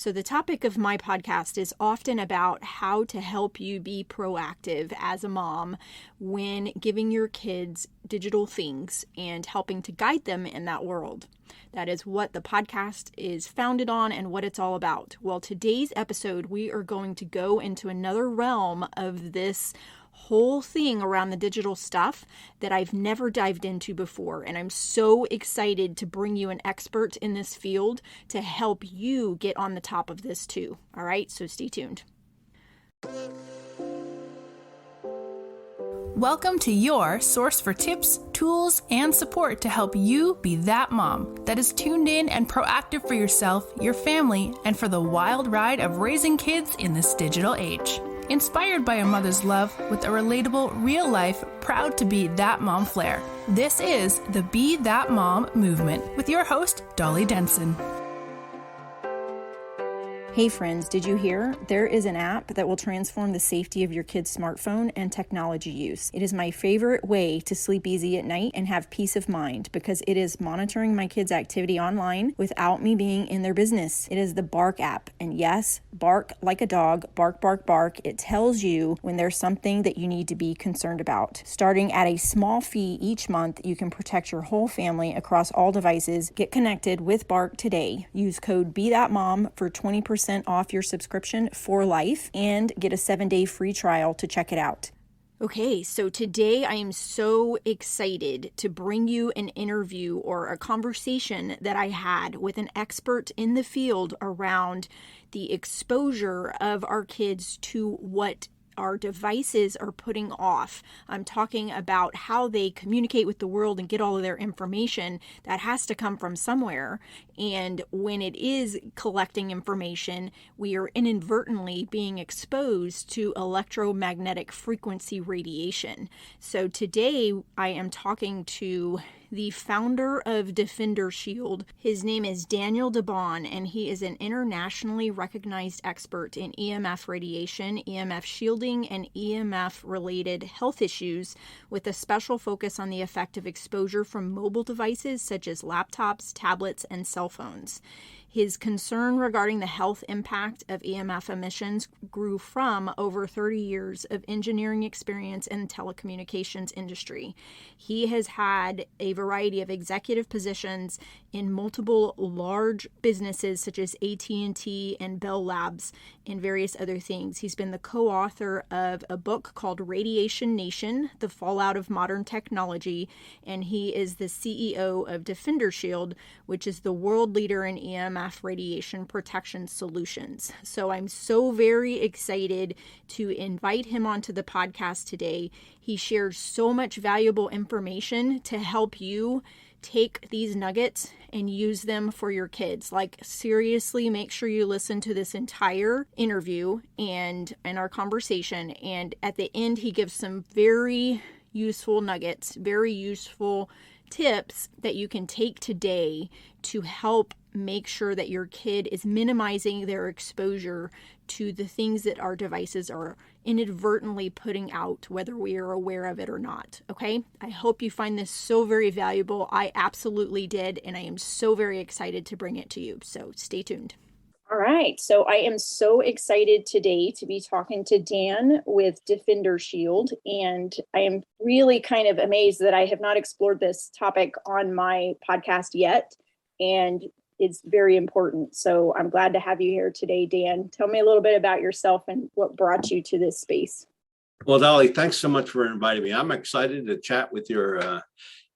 So the topic of my podcast is often about how to help you be proactive as a mom when giving your kids digital things and helping to guide them in that world. That is what the podcast is founded on and what it's all about. Well, today's episode, we are going to go into another realm of this whole thing around the digital stuff that I've never dived into before. And I'm so excited to bring you an expert in this field to help you get on the top of this too. All right, so stay tuned. Welcome to your source for tips, tools, and support to help you be that mom that is tuned in and proactive for yourself, your family, and for the wild ride of raising kids in this digital age. Inspired by a mother's love with a relatable, real-life, proud to be that mom flair. This is the Be That Mom movement with your host, Dolly Denson. Hey friends, did you hear? There is an app that will transform the safety of your kid's smartphone and technology use. It is my favorite way to sleep easy at night and have peace of mind because it is monitoring my kids' activity online without me being in their business. It is the Bark app. And yes, bark like a dog, bark, bark, bark. It tells you when there's something that you need to be concerned about. Starting at a small fee each month, you can protect your whole family across all devices. Get connected with Bark today. Use code BeThatMom for 20% off your subscription for life and get a 7-day free trial to check it out. Okay, so today I am so excited to bring you an interview or a conversation that I had with an expert in the field around the exposure of our kids to what our devices are putting off. I'm talking about how they communicate with the world and get all of their information. That has to come from somewhere. And when it is collecting information, we are inadvertently being exposed to electromagnetic frequency radiation. So today I am talking to the founder of Defendershield. His name is Daniel DeBaun, and he is an internationally recognized expert in EMF radiation, EMF shielding, and EMF-related health issues, with a special focus on the effect of exposure from mobile devices such as laptops, tablets, and cell phones. His concern regarding the health impact of EMF emissions grew from over 30 years of engineering experience in the telecommunications industry. He has had a variety of executive positions in multiple large businesses such as AT&T and Bell Labs and various other things. He's been the co-author of a book called Radiation Nation: The Fallout of Modern Technology, and he is the CEO of Defendershield, which is the world leader in EMF radiation protection solutions. So I'm so very excited to invite him onto the podcast today. He shares so much valuable information to help you take these nuggets and use them for your kids. Like, seriously, make sure you listen to this entire interview and our conversation. And at the end, he gives some very useful nuggets, very useful tips that you can take today to help make sure that your kid is minimizing their exposure to the things that our devices are inadvertently putting out, whether we are aware of it or not. Okay? I hope you find this so very valuable. I absolutely did, and I am so very excited to bring it to you. So stay tuned. All right. So I am so excited today to be talking to Dan with Defendershield, and I am really kind of amazed that I have not explored this topic on my podcast yet, and it's very important. So I'm glad to have you here today, Dan. Tell me a little bit about yourself and what brought you to this space. Well, Dolly, thanks so much for inviting me. I'm excited to chat with your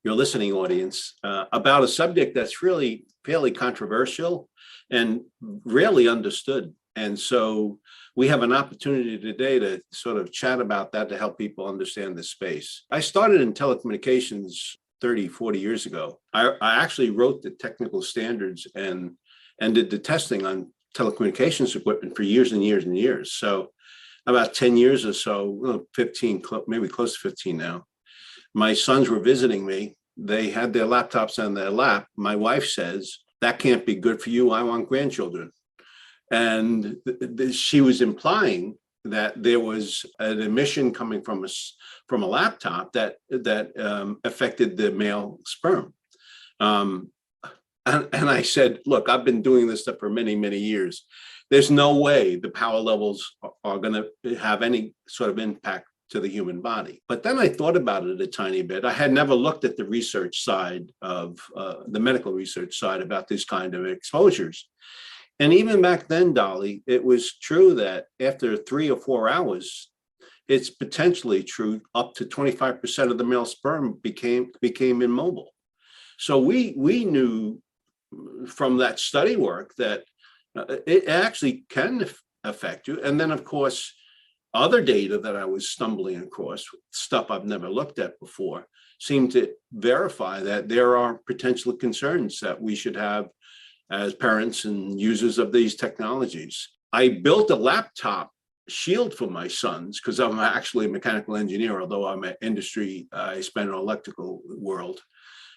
listening audience about a subject that's really fairly controversial and rarely understood. And so we have an opportunity today to sort of chat about that to help people understand this space. I started in telecommunications 30, 40 years ago. I actually wrote the technical standards and did the testing on telecommunications equipment for years and years and years. So about 10 years or so, 15, maybe close to 15 now, my sons were visiting me. They had their laptops on their lap. My wife says, "That can't be good for you. I want grandchildren." And she was implying that there was an emission coming from a laptop that affected the male sperm. And I said, look, I've been doing this stuff for many, many years. There's no way the power levels are going to have any sort of impact to the human body. But then I thought about it a tiny bit. I had never looked at the research side of the medical research side about this kind of exposures. And even back then, Dolly, it was true that after 3 or 4 hours, it's potentially true up to 25% of the male sperm became immobile. So we knew from that study work that it actually can affect you. And then, of course, other data that I was stumbling across, stuff I've never looked at before, seemed to verify that there are potential concerns that we should have as parents and users of these technologies. I built a laptop shield for my sons because I'm actually a mechanical engineer, although I'm an industry, I spent in the electrical world.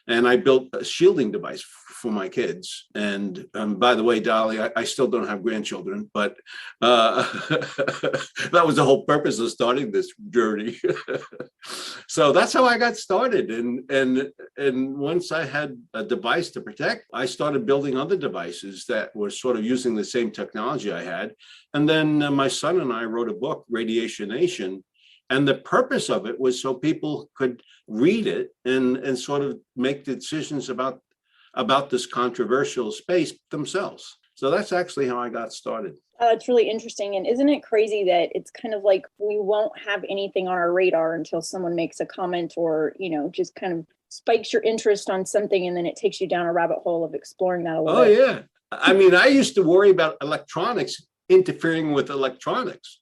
And I built a shielding device for my kids. And by the way, Dolly, I still don't have grandchildren, but that was the whole purpose of starting this journey. So that's how I got started. And once I had a device to protect, I started building other devices that were sort of using the same technology I had. And then my son and I wrote a book, Radiation Nation. And the purpose of it was so people could read it and sort of make decisions about this controversial space themselves. So that's actually how I got started. It's really interesting. And isn't it crazy that it's kind of like we won't have anything on our radar until someone makes a comment or, just kind of spikes your interest on something, and then it takes you down a rabbit hole of exploring that a little bit. Oh, yeah. I mean, I used to worry about electronics interfering with electronics.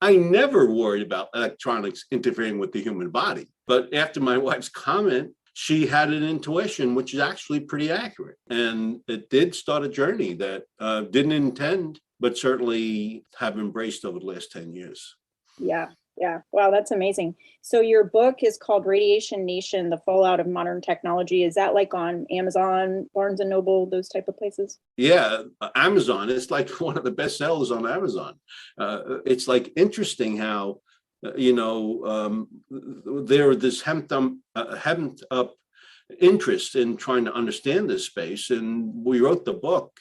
I never worried about electronics interfering with the human body. But after my wife's comment, she had an intuition, which is actually pretty accurate. And it did start a journey that didn't intend, but certainly have embraced over the last 10 years. Yeah. Yeah. Wow, that's amazing. So your book is called Radiation Nation, The Fallout of Modern Technology. Is that like on Amazon, Barnes and Noble, those type of places? Yeah, Amazon. It's like one of the best sellers on Amazon. It's like interesting how, there this hemmed up interest in trying to understand this space. And we wrote the book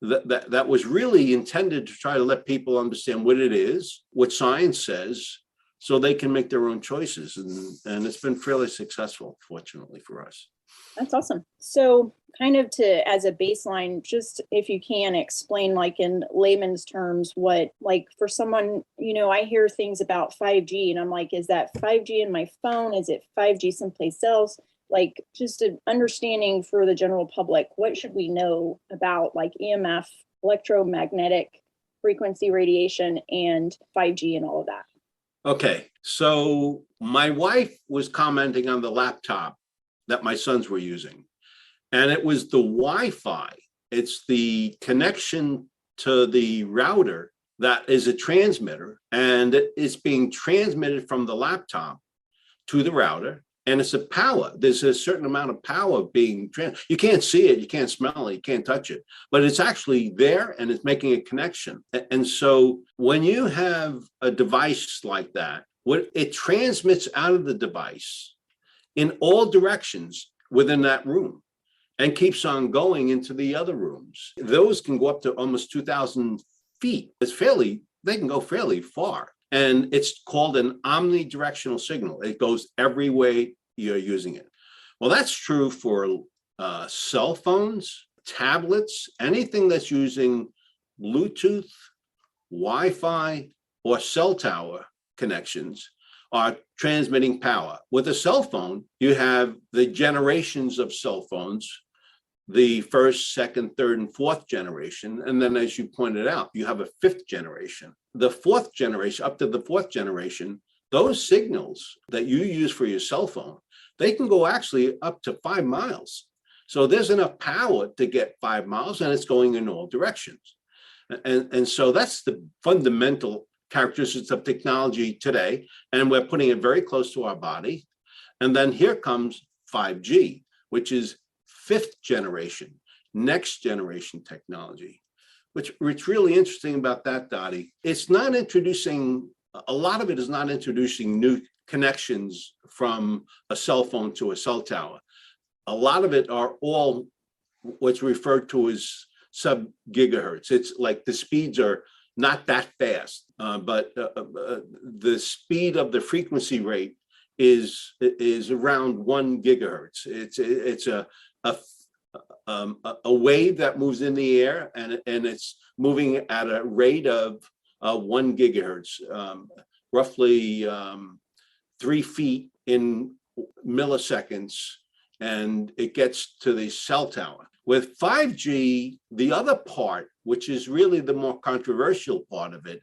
that was really intended to try to let people understand what it is, what science says, so they can make their own choices. And it's been fairly successful, fortunately for us. That's awesome. So kind of as a baseline, just if you can explain like in layman's terms, what, like for someone, I hear things about 5G and I'm like, is that 5G in my phone? Is it 5G someplace else? Like just an understanding for the general public, what should we know about like EMF, electromagnetic frequency radiation, and 5G and all of that? Okay, so my wife was commenting on the laptop that my sons were using, and it was the Wi-Fi. It's the connection to the router that is a transmitter, and it's being transmitted from the laptop to the router. And it's a power. There's a certain amount of power being you can't see it, you can't smell it, you can't touch it, but it's actually there and it's making a connection. And so when you have a device like that, what it transmits out of the device in all directions within that room and keeps on going into the other rooms. Those can go up to almost 2,000 feet. They can go fairly far. And it's called an omnidirectional signal. It goes every way you're using it. Well, that's true for cell phones, tablets, anything that's using Bluetooth, Wi-Fi, or cell tower connections are transmitting power. With a cell phone, you have the generations of cell phones, the first, second, third, and fourth generation. And then, as you pointed out, you have a fifth generation. The fourth generation, up to the fourth generation, those signals that you use for your cell phone, they can go actually up to 5 miles. So there's enough power to get 5 miles, and it's going in all directions. And so that's the fundamental characteristics of technology today. And we're putting it very close to our body. And then here comes 5G, which is fifth generation, next generation technology. What's really interesting about that, Dottie, it's not introducing, a lot of it is not introducing new connections from a cell phone to a cell tower. A lot of it are all what's referred to as sub gigahertz. It's like the speeds are not that fast, but the speed of the frequency rate is around 1 gigahertz. It's a wave that moves in the air, and it's moving at a rate of 1 gigahertz, roughly 3 feet in milliseconds, and it gets to the cell tower. With 5G, the other part, which is really the more controversial part of it,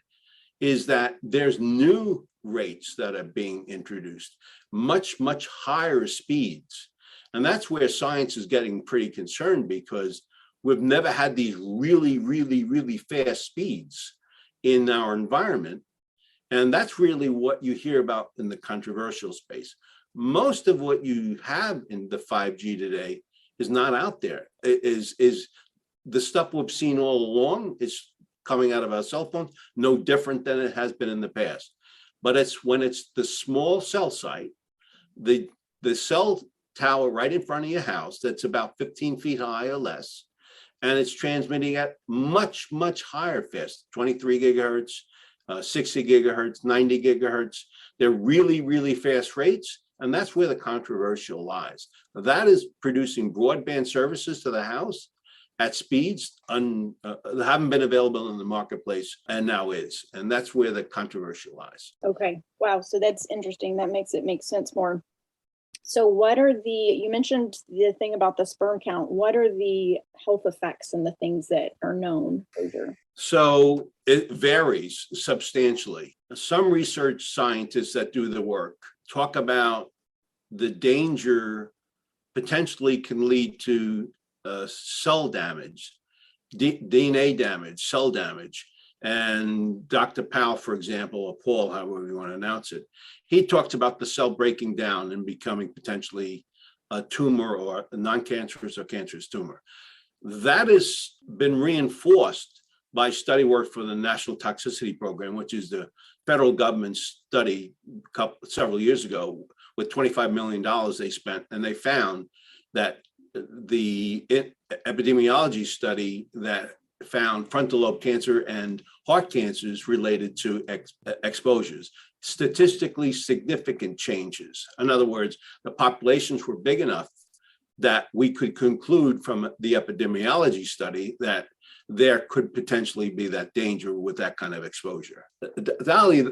is that there's new rates that are being introduced, much, much higher speeds. And that's where science is getting pretty concerned, because we've never had these really, really, really fast speeds in our environment. And that's really what you hear about in the controversial space. Most of what you have in the 5G today is not out there. It is the stuff we've seen all along is coming out of our cell phones, no different than it has been in the past. But it's when it's the small cell site, the cell tower right in front of your house that's about 15 feet high or less, and it's transmitting at much, much higher fast, 23 gigahertz, 60 gigahertz, 90 gigahertz. They're really, really fast rates, and that's where the controversial lies. That is producing broadband services to the house at speeds that haven't been available in the marketplace and now is, and that's where the controversial lies. Okay, wow, so that's interesting. That makes it make sense more. So what are you mentioned the thing about the sperm count. What are the health effects and the things that are known? So it varies substantially. Some research scientists that do the work talk about the danger potentially can lead to cell damage, DNA damage, cell damage. And Dr. Powell, for example, or Paul, however you want to announce it, he talks about the cell breaking down and becoming potentially a tumor or a non-cancerous or cancerous tumor. That has been reinforced by study work for the National Toxicity Program, which is the federal government's study several years ago with $25 million they spent, and they found that the epidemiology study that found frontal lobe cancer and heart cancers related to exposures, statistically significant changes. In other words, the populations were big enough that we could conclude from the epidemiology study that there could potentially be that danger with that kind of exposure. Dolly,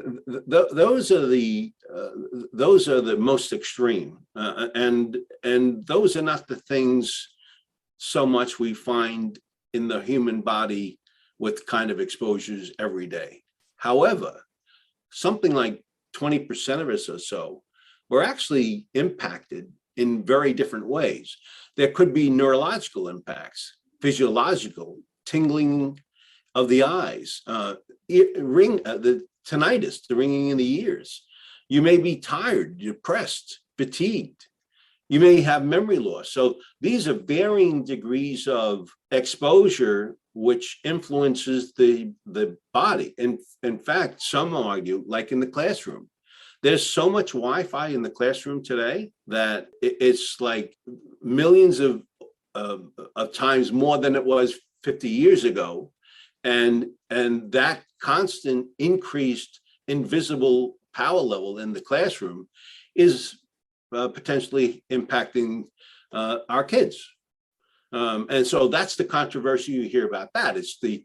those are the most extreme, and those are not the things so much we find in the human body with kind of exposures every day. However, something like 20% of us or so were actually impacted in very different ways. There could be neurological impacts, physiological, tingling of the eyes, the tinnitus, the ringing in the ears. You may be tired, depressed, fatigued. You may have memory loss. So these are varying degrees of exposure which influences the body. And in fact, some argue, like in the classroom, there's so much Wi-Fi in the classroom today that it's like millions of times more than it was 50 years ago. And that constant increased invisible power level in the classroom is potentially impacting our kids. And so that's the controversy you hear about that. It's the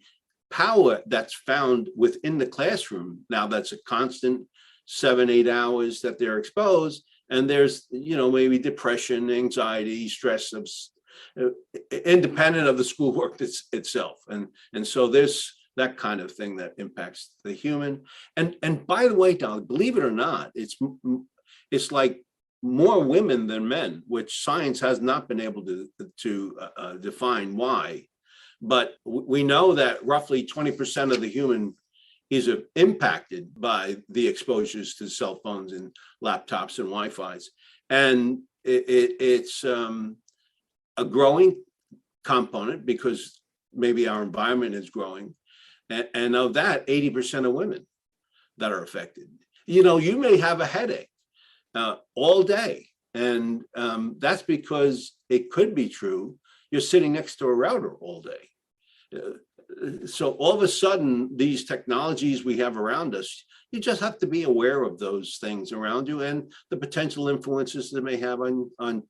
power that's found within the classroom. Now that's a constant 7-8 hours that they're exposed. And there's, maybe depression, anxiety, stress, independent of the schoolwork itself. And so there's that kind of thing that impacts the human. And by the way, Dolly, believe it or not, it's like more women than men, which science has not been able to define why. But we know that roughly 20% of the human is impacted by the exposures to cell phones and laptops and Wi-Fi's. And it's a growing component because maybe our environment is growing. And of that, 80% of women that are affected. You may have a headache all day. And that's because it could be true. you're sitting next to a router all day. So all of a sudden, these technologies we have around us, you just have to be aware of those things around you and the potential influences they may have on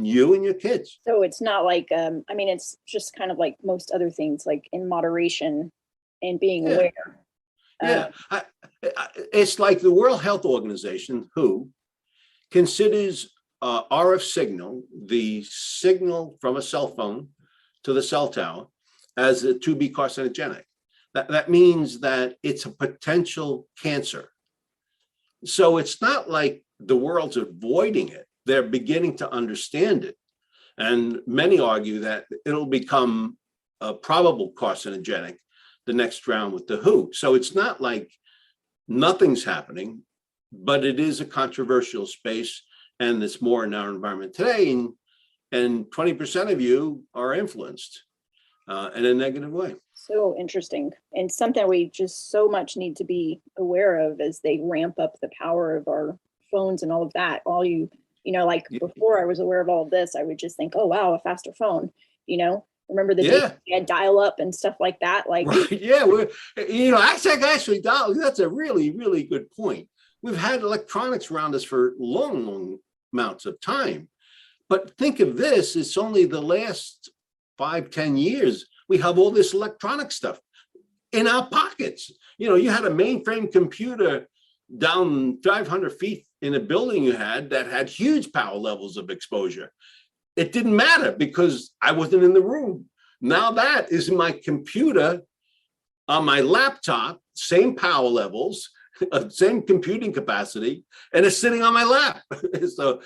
you and your kids. So it's not like, I mean, it's just kind of like most other things, like in moderation and being aware. Yeah, it's like the World Health Organization, WHO, considers RF signal, the signal from a cell phone to the cell tower, as to be carcinogenic. That means that it's a potential cancer. So it's not like the world's avoiding it. They're beginning to understand it. And many argue that it'll become a probable carcinogenic the next round with the WHO. So it's not like nothing's happening, but it is a controversial space, and it's more in our environment today. And 20% of you are influenced in a negative way. So interesting. And something we just so much need to be aware of as they ramp up the power of our phones and all of that. Like before I was aware of all of this, I would just think, oh, wow, a faster phone, remember the days we had dial up and stuff like that? Like, right. Yeah. Actually, that's a really, really good point. We've had electronics around us for long, long amounts of time. But think of this, it's only the last 5-10 years, we have all this electronic stuff in our pockets. You had a mainframe computer down 500 feet in a building you had that had huge power levels of exposure. It didn't matter because I wasn't in the room. Now that is my computer on my laptop, same power levels, same computing capacity, and it's sitting on my lap. So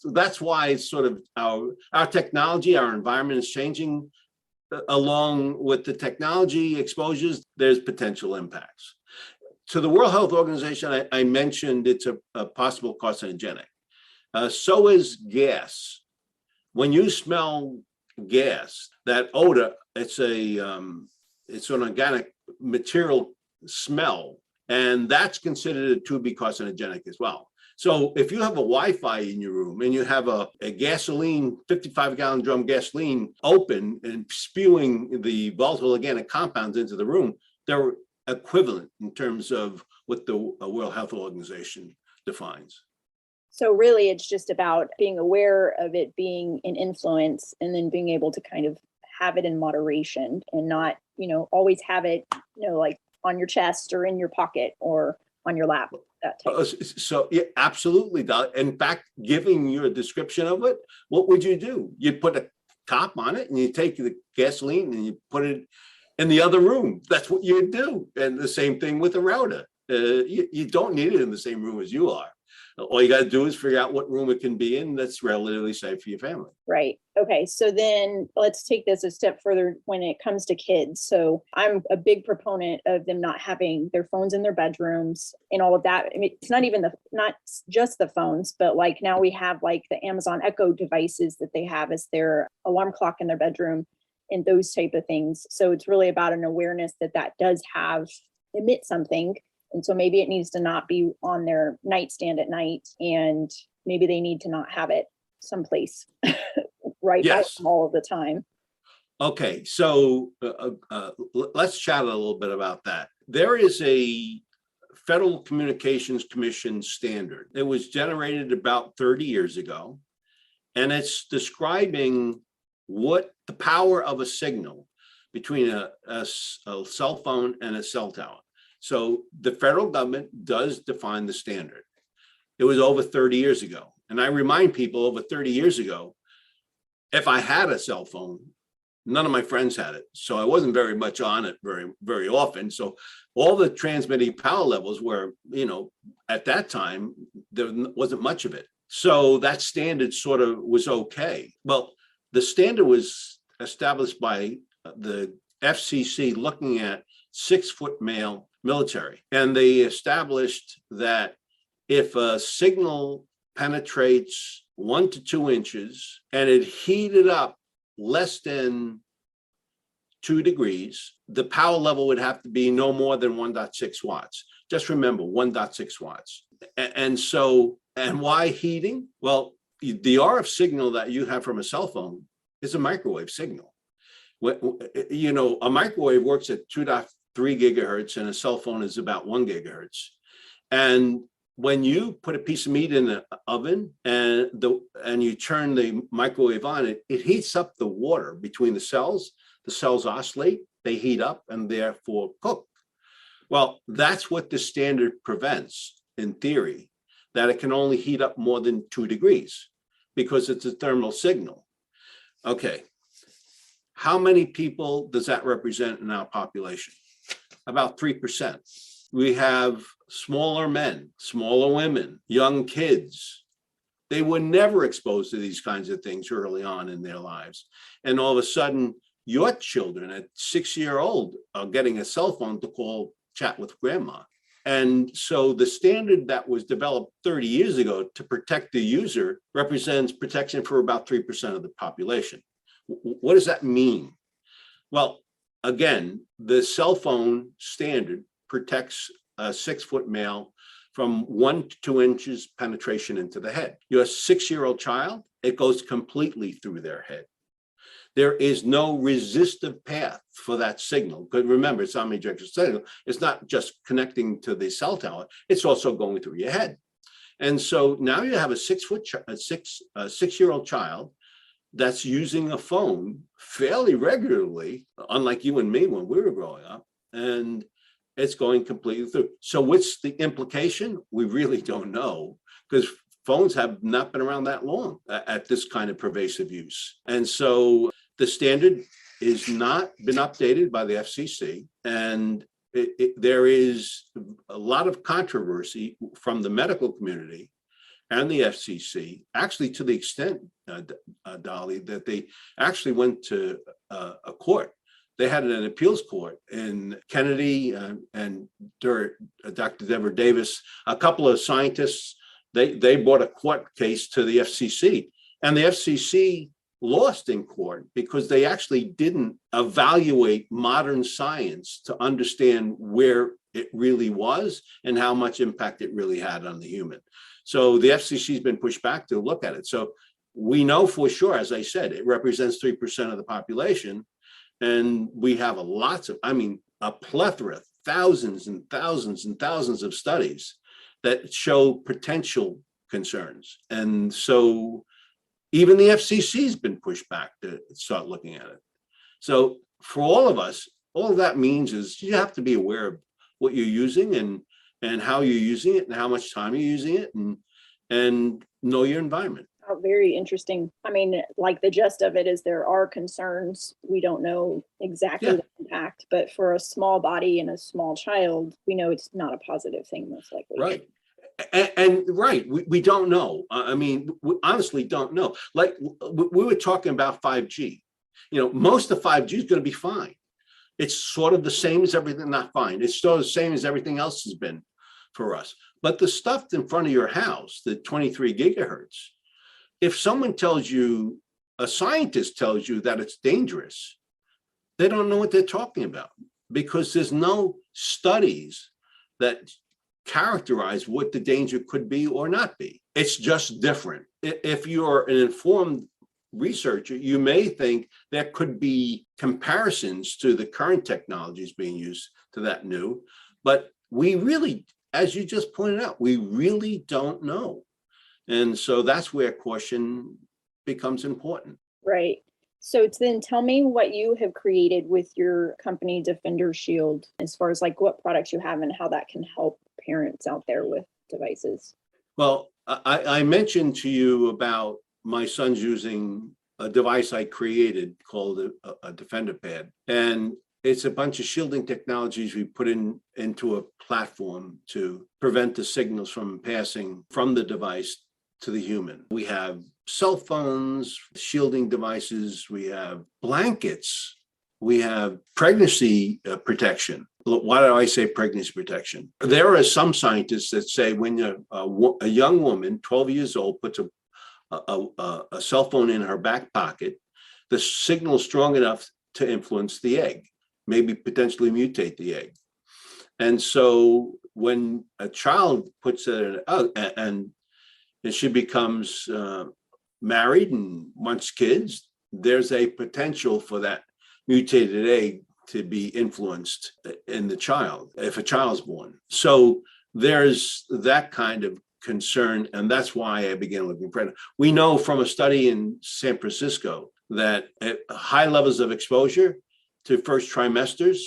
that's why it's sort of our technology, our environment is changing along with the technology exposures. There's potential impacts. To the World Health Organization, I mentioned it's a possible carcinogenic. So is gas. When you smell gas, that odor, it's an organic material smell, and that's considered to be carcinogenic as well. So if you have a Wi-Fi in your room and you have a gasoline, 55-gallon drum gasoline open and spewing the volatile organic compounds into the room, they're equivalent in terms of what the World Health Organization defines. So really, it's just about being aware of it being an influence and then being able to kind of have it in moderation and not, always have it, like on your chest or in your pocket or on your lap. That type. So yeah, absolutely. In fact, giving you a description of it, what would you do? You'd put a top on it and you take the gasoline and you put it in the other room. That's what you'd do. And the same thing with a router. You don't need it in the same room as you are. All you got to do is figure out what room it can be in that's relatively safe for your family. Right. Okay. So then let's take this a step further when it comes to kids. So I'm a big proponent of them not having their phones in their bedrooms and all of that. I mean, it's not just the phones, but like now we have like the Amazon Echo devices that they have as their alarm clock in their bedroom and those type of things. So it's really about an awareness that does emit something. And so maybe it needs to not be on their nightstand at night, and maybe they need to not have it someplace right by them all of the time. Okay, so let's chat a little bit about that. There is a Federal Communications Commission standard. It was generated about 30 years ago, and it's describing what the power of a signal between a cell phone and a cell tower. So the federal government does define the standard. It was over 30 years ago. And I remind people over 30 years ago, if I had a cell phone, none of my friends had it. So I wasn't very much on it very, very often. So all the transmitting power levels were, at that time, there wasn't much of it. So that standard sort of was okay. Well, the standard was established by the FCC looking at 6-foot male military. And they established that if a signal penetrates 1 to 2 inches and it heated up less than 2 degrees, the power level would have to be no more than 1.6 watts. Just remember, 1.6 watts. And why heating? Well, the RF signal that you have from a cell phone is a microwave signal. You know, a microwave works at 2.3 gigahertz and a cell phone is about 1 gigahertz. And when you put a piece of meat in the oven and you turn the microwave on, it heats up the water between the cells. The cells oscillate, they heat up and therefore cook. Well, that's what the standard prevents in theory, that it can only heat up more than 2 degrees because it's a thermal signal. Okay, how many people does that represent in our population? About 3%. We have smaller men, smaller women, young kids. They were never exposed to these kinds of things early on in their lives. And all of a sudden, your children at 6-year-old are getting a cell phone to chat with grandma. And so the standard that was developed 30 years ago to protect the user represents protection for about 3% of the population. What does that mean? Well, again, the cell phone standard protects a 6-foot male from 1 to 2 inches penetration into the head. Your 6-year-old child, it goes completely through their head. There is no resistive path for that signal. Because remember, it's omnidirectional signal. It's not just connecting to the cell tower, it's also going through your head. And so now you have a 6-year-old child that's using a phone fairly regularly, unlike you and me when we were growing up, and it's going completely through. So what's the implication? We really don't know, because phones have not been around that long at this kind of pervasive use. And so the standard is not been updated by the FCC, and there is a lot of controversy from the medical community and the FCC, actually to the extent, Dolly, that they actually went to a court. They had an appeals court in Kennedy and Dr. Deborah Davis, a couple of scientists. They brought a court case to the FCC, and the FCC lost in court because they actually didn't evaluate modern science to understand where it really was and how much impact it really had on the human. So the FCC has been pushed back to look at it. So we know for sure, as I said, it represents 3% of the population. And we have a plethora, thousands and thousands and thousands of studies that show potential concerns. And so even the FCC has been pushed back to start looking at it. So for all of us, all that means is you have to be aware of what you're using and how you're using it and how much time you're using it, and know your environment. Oh, very interesting. I mean, like the gist of it is there are concerns. We don't know exactly the impact, but for a small body and a small child, we know it's not a positive thing, most likely. Right. And right, we don't know. I mean, we honestly don't know. Like we were talking about 5G. You know, most of 5G is going to be fine. It's sort of the same as everything, not fine. It's still the same as everything else has been for us. But the stuff in front of your house, the 23 gigahertz, if someone tells you, a scientist tells you that it's dangerous, they don't know what they're talking about, because there's no studies that characterize what the danger could be or not be. It's just different. If you're an informed researcher, you may think there could be comparisons to the current technologies being used to that new, but we really, as you just pointed out, we really don't know. And so that's where caution becomes important. Right. So then tell me what you have created with your company, Defendershield, as far as like what products you have and how that can help parents out there with devices. Well, I mentioned to you about my son's using a device I created called a Defender Pad. And it's a bunch of shielding technologies we put into a platform to prevent the signals from passing from the device to the human. We have cell phones, shielding devices, we have blankets, we have pregnancy protection. Why do I say pregnancy protection? There are some scientists that say when a young woman, 12 years old, puts a cell phone in her back pocket, the signal is strong enough to influence the egg, maybe potentially mutate the egg. And so when a child puts it and she becomes married and wants kids, there's a potential for that mutated egg to be influenced in the child if a child's born. So there's that kind of concern, and that's why I began looking pregnant. We know from a study in San Francisco that at high levels of exposure to first trimesters,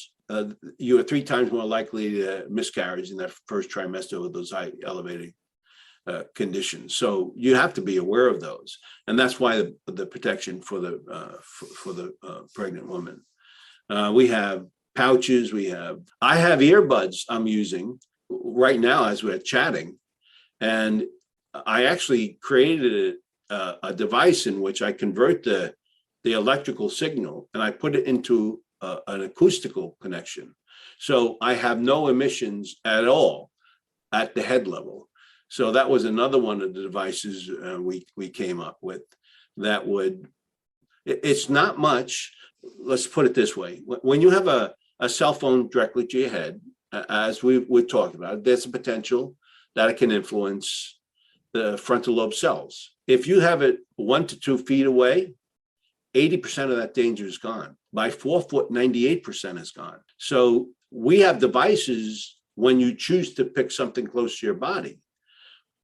you are 3 times more likely to miscarriage in that first trimester with those high elevated conditions. So you have to be aware of those, and that's why the protection for the pregnant woman. We have pouches. I have earbuds I'm using right now as we're chatting, and I actually created a device in which I convert the electrical signal and I put it into an acoustical connection. So I have no emissions at all at the head level. So that was another one of the devices we came up with that it's not much. Let's put it this way. When you have a cell phone directly to your head, as we've talked about, there's a potential that it can influence the frontal lobe cells. If you have it 1 to 2 feet away, 80% of that danger is gone. By 4 foot, 98% is gone. So we have devices when you choose to pick something close to your body,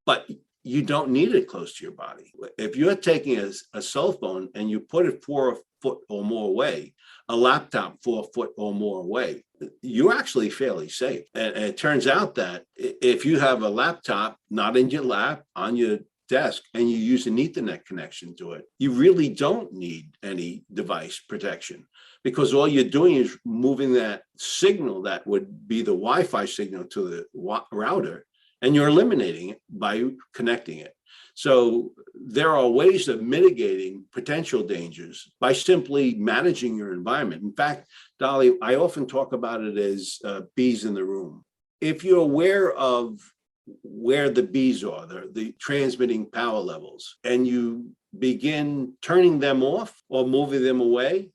but you don't need it close to your body. If you're taking a cell phone and you put it 4 foot or more away, a laptop 4 foot or more away, you're actually fairly safe. And it turns out that if you have a laptop not in your lap, on your desk, and you use an Ethernet connection to it, you really don't need any device protection, because all you're doing is moving that signal that would be the Wi-Fi signal to the router, and you're eliminating it by connecting it. So there are ways of mitigating potential dangers by simply managing your environment. In fact, Dolly, I often talk about it as bees in the room. If you're aware of where the bees are, the transmitting power levels, and you begin turning them off or moving them away,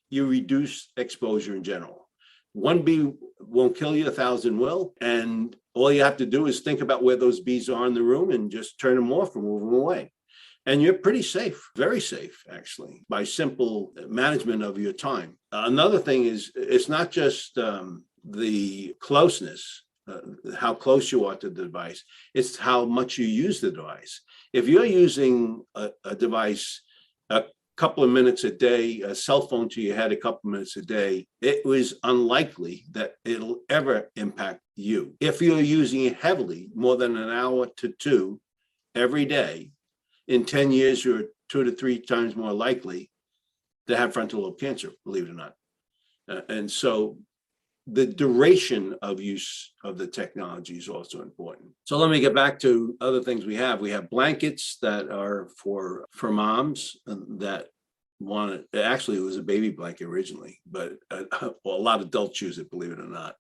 you reduce exposure in general. One bee won't kill you, 1,000 will. And all you have to do is think about where those bees are in the room and just turn them off or move them away. And you're pretty safe, very safe, actually, by simple management of your time. Another thing is, it's not just the closeness, how close you are to the device, it's how much you use the device. If you're using a device a couple of minutes a day, a cell phone to your head a couple of minutes a day, it was unlikely that it'll ever impact you. If you're using it heavily, more than an hour to 2 every day, in 10 years, you're 2 to 3 times more likely to have frontal lobe cancer, believe it or not. And so the duration of use of the technology is also important. So let me get back to other things we have. We have blankets that are for moms that want it. Actually, it was a baby blanket originally, but a lot of adults use it, believe it or not.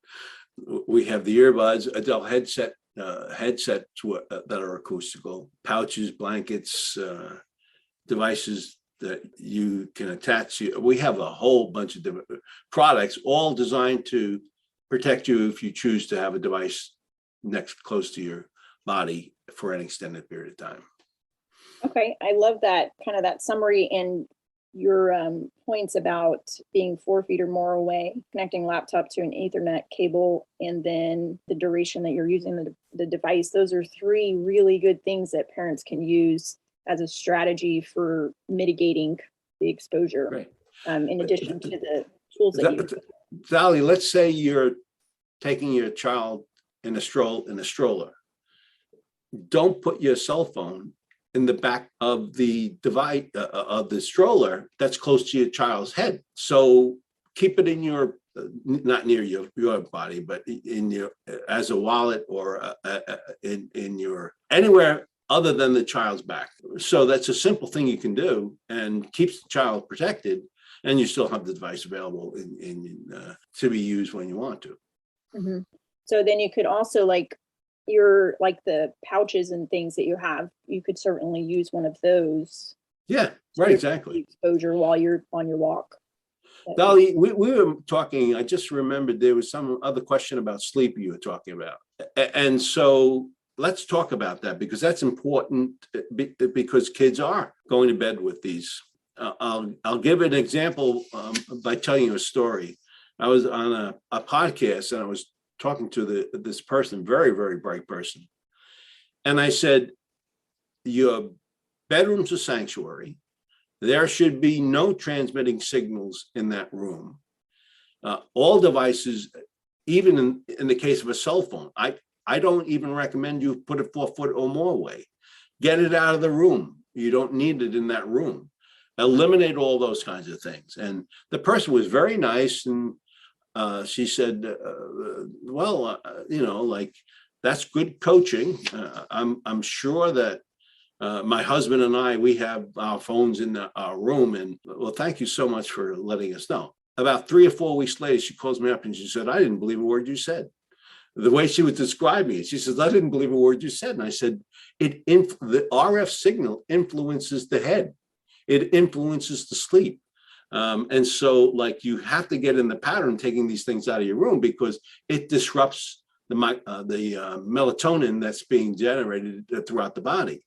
We have the earbuds, adult headsets that are acoustical, pouches, blankets, devices that you can attach to. We have a whole bunch of different products, all designed to protect you if you choose to have a device close to your body for an extended period of time. Okay, I love that kind of that summary and your points about being 4 feet or more away, connecting laptop to an Ethernet cable, and then the duration that you're using the device. Those are 3 really good things that parents can use as a strategy for mitigating the exposure. Right. In addition to the tools that you Sally, let's say you're taking your child in a stroller. Don't put your cell phone in the back of the device of the stroller that's close to your child's head. So keep it in your, not near your body, but in your, as a wallet or in your, anywhere other than the child's back. So that's a simple thing you can do and keeps the child protected, and you still have the device available to be used when you want to. Mm-hmm. So then you could also the pouches and things that you have, you could certainly use one of those. Yeah, right, exactly. Exposure while you're on your walk. Dolly, we were talking, I just remembered there was some other question about sleep you were talking about. And so let's talk about that, because that's important, because kids are going to bed with these I'll give an example by telling you a story. I was on a podcast and I was talking to this person, very, very bright person. And I said, your bedroom's a sanctuary. There should be no transmitting signals in that room. All devices, even in the case of a cell phone, I don't even recommend you put it 4 foot or more away. Get it out of the room. You don't need it in that room. Eliminate all those kinds of things. And the person was very nice. And she said, well, like, that's good coaching. I'm sure that my husband and I, we have our phones in our room. And well, thank you so much for letting us know. About 3 or 4 weeks later, she calls me up and she said, I didn't believe a word you said. The way she was describing it, she says, I didn't believe a word you said. And I said, the RF signal influences the head. It influences the sleep. And so, like, you have to get in the pattern taking these things out of your room because it disrupts the melatonin that's being generated throughout the body.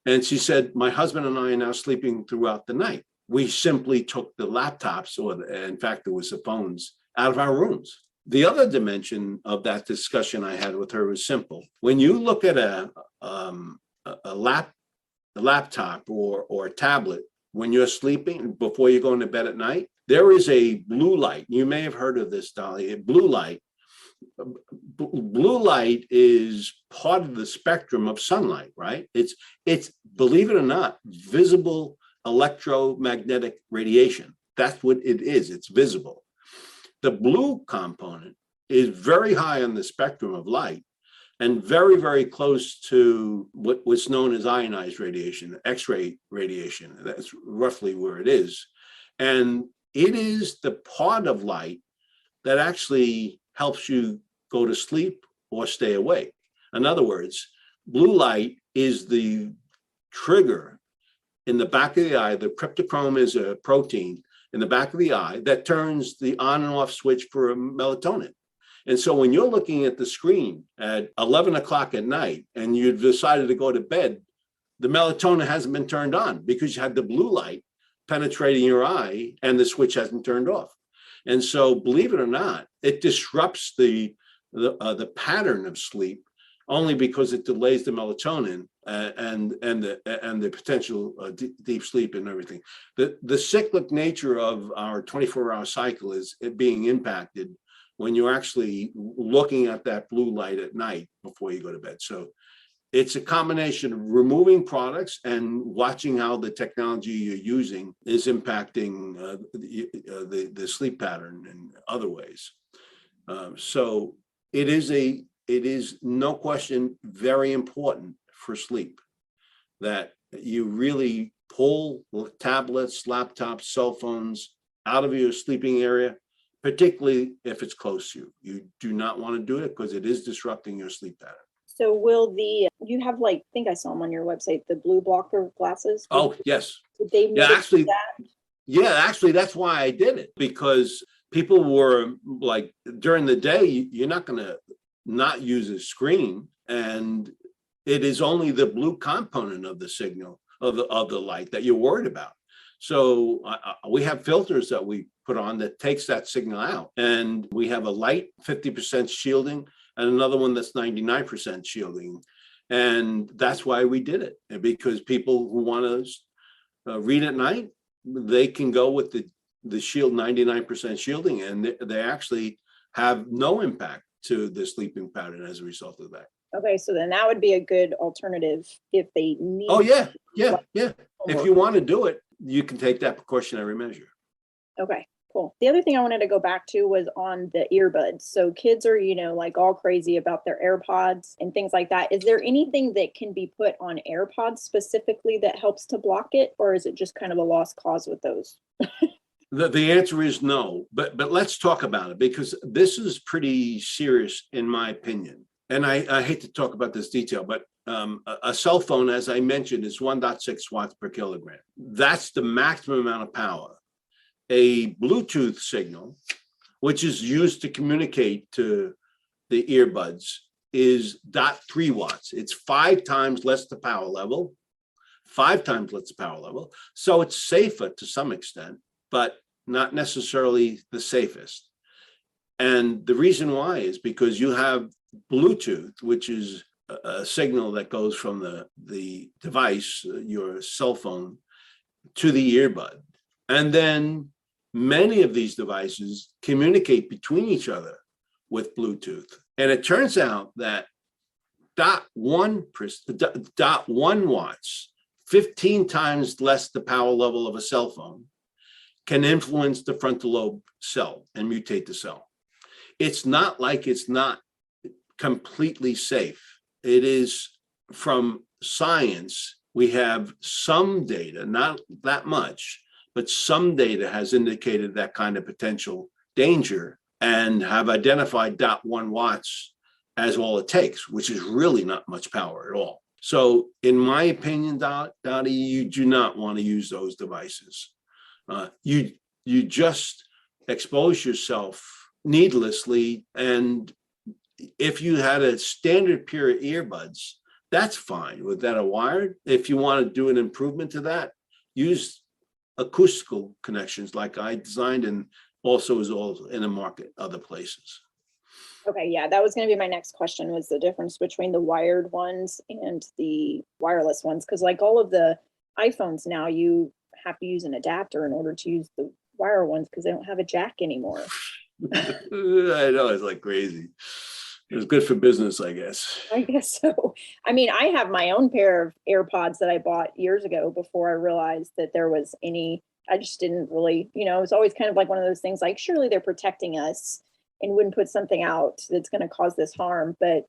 And she said, my husband and I are now sleeping throughout the night. We simply took the laptops, or in fact, it was the phones, out of our rooms. The other dimension of that discussion I had with her was simple. When you look at a laptop or a tablet, when you're sleeping, before you go into bed at night, there is a blue light. You may have heard of this, Dolly. Blue light. Blue light is part of the spectrum of sunlight, right? It's believe it or not, visible electromagnetic radiation. That's what it is. It's visible. The blue component is very high on the spectrum of light and very, very close to what's known as ionized radiation, X-ray radiation. That's roughly where it is. And it is the part of light that actually helps you go to sleep or stay awake. In other words, blue light is the trigger in the back of the eye. The cryptochrome is a protein in the back of the eye that turns the on and off switch for melatonin. And so when you're looking at the screen at 11 o'clock at night and you've decided to go to bed, the melatonin hasn't been turned on because you had the blue light penetrating your eye and the switch hasn't turned off. And so, believe it or not, it disrupts the pattern of sleep only because it delays the melatonin and the potential deep sleep and everything. The cyclic nature of our 24-hour cycle is being impacted when you're actually looking at that blue light at night before you go to bed. So it's a combination of removing products and watching how the technology you're using is impacting the sleep pattern in other ways. So it is no question very important for sleep that you really pull tablets, laptops, cell phones out of your sleeping area, particularly if it's close to you. You do not want to do it because it is disrupting your sleep pattern. So will you have, like, I think I saw them on your website, the blue blocker glasses? Oh, yes. Did they Yeah, actually, that? Yeah, actually, that's why I did it, because people were like, during the day, you're not going to not use a screen, and it is only the blue component of the signal of the light that you're worried about. So we have filters that we put on that takes that signal out, and we have a light 50% shielding and another one that's 99% shielding. And that's why we did it, because people who want to read at night, they can go with the Shield 99% shielding, and they actually have no impact to the sleeping pattern as a result of that. Okay, so then that would be a good alternative if they need. Oh, yeah. If you want to do it, you can take that precautionary measure. Okay, cool. The other thing I wanted to go back to was on the earbuds. So kids are, like all crazy about their AirPods and things like that. Is there anything that can be put on AirPods specifically that helps to block it? Or is it just kind of a lost cause with those? The answer is no, but let's talk about it, because this is pretty serious in my opinion. And I hate to talk about this detail, but a cell phone, as I mentioned, is 1.6 watts per kilogram. That's the maximum amount of power. A Bluetooth signal, which is used to communicate to the earbuds, is 0.3 watts. It's 5 times less the power level, 5 times less power level. So it's safer to some extent, but not necessarily the safest. And the reason why is because you have Bluetooth, which is a signal that goes from the device, your cell phone, to the earbud. And then many of these devices communicate between each other with Bluetooth. And it turns out that 0.1 watts, 15 times less the power level of a cell phone, can influence the frontal lobe cell and mutate the cell. It's not like it's not completely safe. It is, from science, we have some data, not that much, but some data has indicated that kind of potential danger and have identified 0.1 watts as all it takes, which is really not much power at all. So in my opinion, Dottie, you do not want to use those devices. You just expose yourself needlessly. And if you had a standard pair of earbuds, that's fine. With that are wired. If you want to do an improvement to that, use acoustical connections like I designed and also is all in the market other places. Okay, yeah, that was going to be my next question, was the difference between the wired ones and the wireless ones. Because like all of the iPhones now, you have to use an adapter in order to use the wire ones because they don't have a jack anymore. I know, it's like crazy. It was good for business, I guess. I guess so. I mean, I have my own pair of AirPods that I bought years ago before I realized that there was any, I just didn't really, it was always kind of like one of those things like, surely they're protecting us and wouldn't put something out that's going to cause this harm. But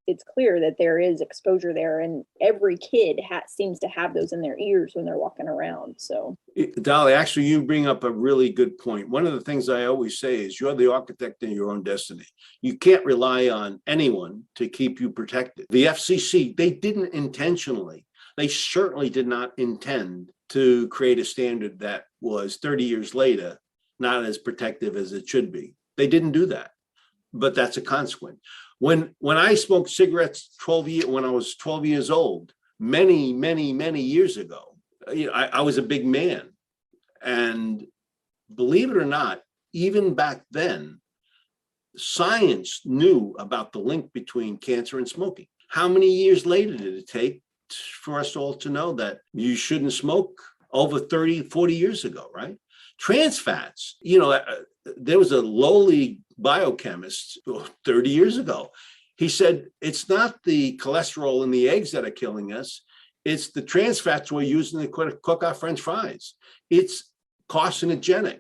it's clear that there is exposure there, and every kid seems to have those in their ears when they're walking around. So, Dolly, actually, you bring up a really good point. One of the things I always say is you're the architect in your own destiny. You can't rely on anyone to keep you protected. The FCC, they didn't intentionally, they certainly did not intend to create a standard that was 30 years later not as protective as it should be. They didn't do that, but that's a consequence. When I smoked cigarettes when I was 12 years old, many years ago, I was a big man. And believe it or not, even back then, science knew about the link between cancer and smoking. How many years later did it take for us all to know that you shouldn't smoke? Over 30, 40 years ago, right? Trans fats, there was a lowly biochemist 30 years ago. He said, it's not the cholesterol in the eggs that are killing us. It's the trans fats we're using to cook our French fries. It's carcinogenic.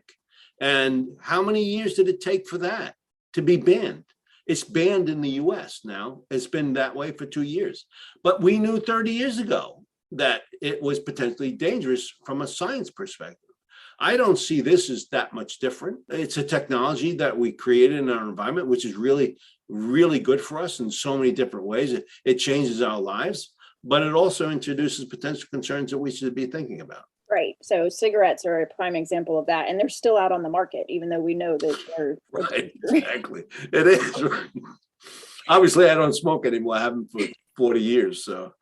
And how many years did it take for that to be banned? It's banned in the US now. It's been that way for 2 years. But we knew 30 years ago that it was potentially dangerous from a science perspective. I don't see this as that much different. It's a technology that we created in our environment, which is really, really good for us in so many different ways. It changes our lives, but it also introduces potential concerns that we should be thinking about. Right. So cigarettes are a prime example of that. And they're still out on the market, even though we know that they're right. Exactly. It is. Obviously, I don't smoke anymore. I haven't for 40 years. So.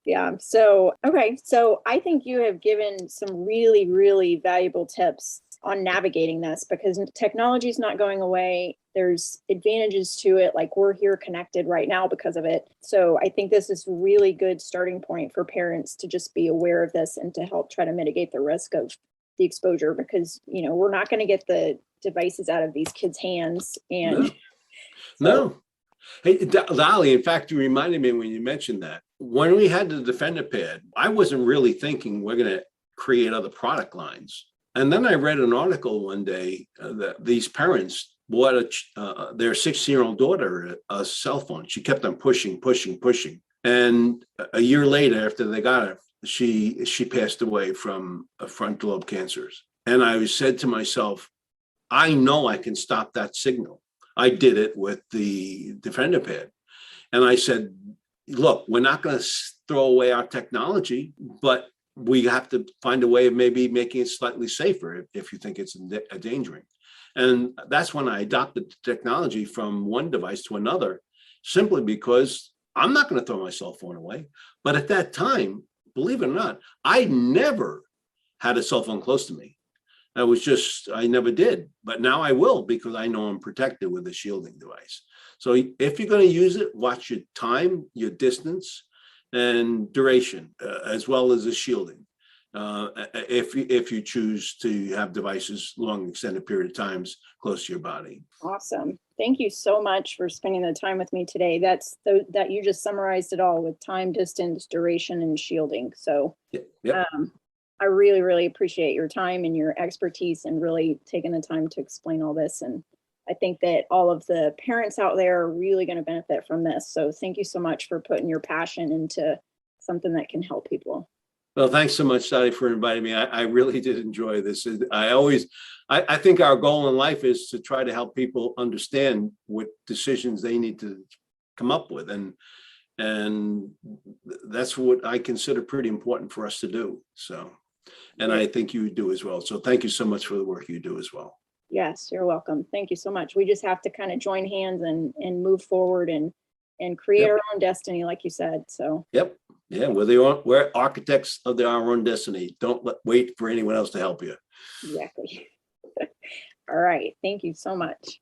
Yeah. So, okay. So I think you have given some really, really valuable tips on navigating this, because technology is not going away. There's advantages to it. Like, we're here connected right now because of it. So I think this is a really good starting point for parents to just be aware of this and to help try to mitigate the risk of the exposure, because, we're not going to get the devices out of these kids' hands. And no. Hey, Dolly, in fact, you reminded me when you mentioned that. When we had the Defender pad, I wasn't really thinking we're going to create other product lines. And then I read an article one day that these parents bought their 16-year-old daughter a cell phone. She kept on pushing. And a year later, after they got her, she passed away from a frontal lobe cancers. And I said to myself, I know I can stop that signal. I did it with the Defender pad. And I said, look, we're not going to throw away our technology, but we have to find a way of maybe making it slightly safer if you think it's endangering. And that's when I adopted the technology from one device to another, simply because I'm not going to throw my cell phone away. But at that time, believe it or not, I never had a cell phone close to me. I never did, but now I will, because I know I'm protected with a shielding device. So if you're going to use it, watch your time, your distance, and duration, as well as the shielding. If you choose to have devices long extended period of times close to your body. Awesome. Thank you so much for spending the time with me today. That you just summarized it all with time, distance, duration, and shielding. So Yep. I really, really appreciate your time and your expertise and really taking the time to explain all this. And I think that all of the parents out there are really going to benefit from this. So thank you so much for putting your passion into something that can help people. Well, thanks so much, Sally, for inviting me. I really did enjoy this. I think our goal in life is to try to help people understand what decisions they need to come up with. And that's what I consider pretty important for us to do. So, and I think you do as well. So thank you so much for the work you do as well. Yes, you're welcome. Thank you so much. We just have to kind of join hands and move forward and create our own destiny, like you said. So. Yep. Yeah, we're architects of our own destiny. Don't wait for anyone else to help you. Exactly. All right. Thank you so much.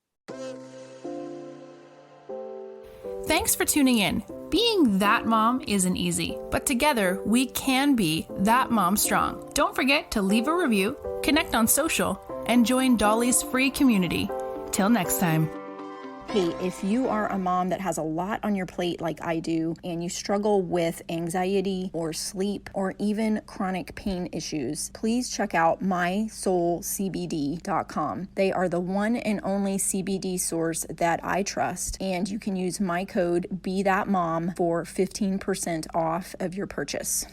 Thanks for tuning in. Being that mom isn't easy, but together we can be that mom strong. Don't forget to leave a review, connect on social, and join Dolly's free community. Till next time. Hey, if you are a mom that has a lot on your plate like I do, and you struggle with anxiety or sleep or even chronic pain issues, please check out mysoulcbd.com. They are the one and only CBD source that I trust, and you can use my code BeThatMom for 15% off of your purchase.